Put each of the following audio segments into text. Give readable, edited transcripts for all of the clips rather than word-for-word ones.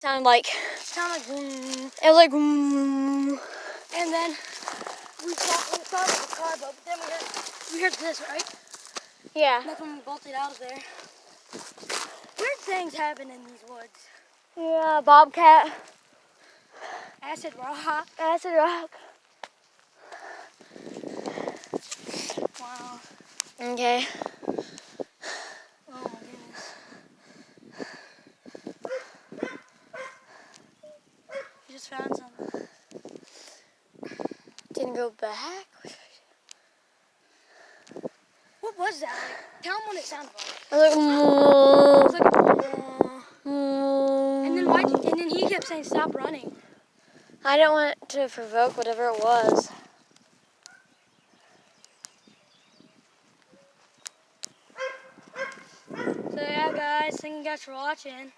Sounded like. Vroom. It was like. Vroom. And then we saw like a car, but then we heard this, right? Yeah. That's when we bolted out of there. Weird things happen in these woods. Yeah, bobcat. Acid rock. Acid rock. Wow. Okay. Oh my goodness. You just found something. Didn't go back. What was that? Like, tell them what it sounded like. I was like. It was like, and then he kept saying, "Stop running." I didn't want to provoke whatever it was. So yeah, guys, thank you guys for watching.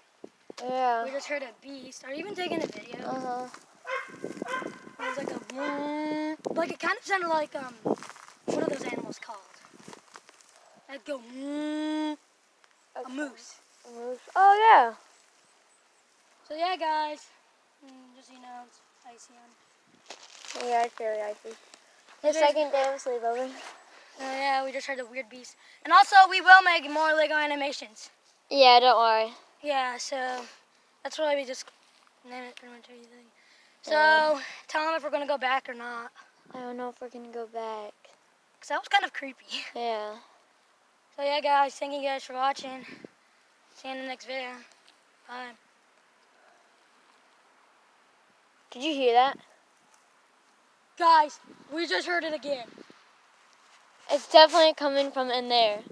Yeah. We just heard a beast. Are you even taking a video? Uh-huh. It was like a like it kind of sounded like what are those animals called? That'd go a moose. A moose. Oh, yeah. So yeah, guys, just so you know, it's icy on. Yeah, it's very icy. The It is. second day of sleepover. Yeah, we just heard a weird beast. And also, we will make more Lego animations. Yeah, don't worry. Yeah, so that's why we just name it pretty much everything. So, Yeah. tell them if we're going to go back or not. I don't know if we're going to go back. Because that was kind of creepy. Yeah. So yeah, guys, thank you guys for watching. See you in the next video. Bye. Did you hear that? Guys, we just heard it again. It's definitely coming from in there.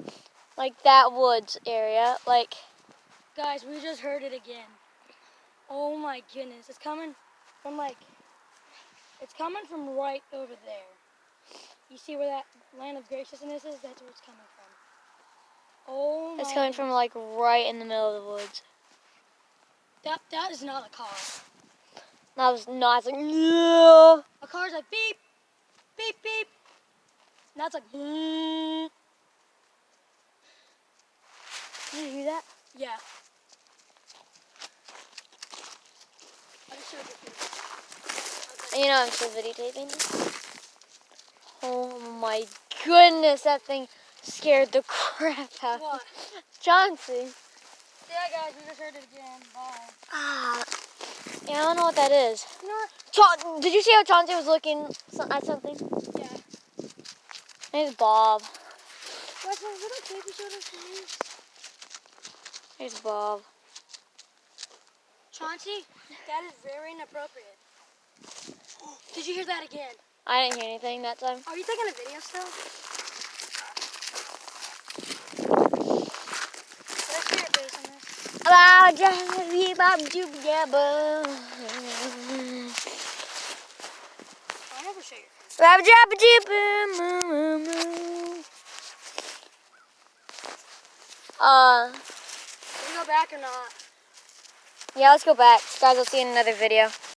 Like that woods area. Like. Guys, we just heard it again. Oh my goodness. It's coming from it's coming from right over there. You see where that land of graciousness is? That's where it's coming from. Oh my. It's coming from like right in the middle of the woods. That is not a car. That was not. It's like, no. A car's like beep, beep, beep. And that's like, Did you hear that? Yeah. I just showed you. You know I'm still videotaping. Oh my goodness, that thing scared the crap out What? of Chauncey. Yeah, guys, we just heard it again. Bye. Ah, yeah, I don't know what that is. You know what? Did you see how Chauncey was looking at something? Yeah. Here's Bob. What's those little baby shoulders? Here's Bob. Chauncey, that is very inappropriate. Did you hear that again? I didn't hear anything that time. Are you taking a video still? Let's see your face on this. I never show your face. Can we go back or not? Yeah, let's go back. Guys, I'll see you in another video.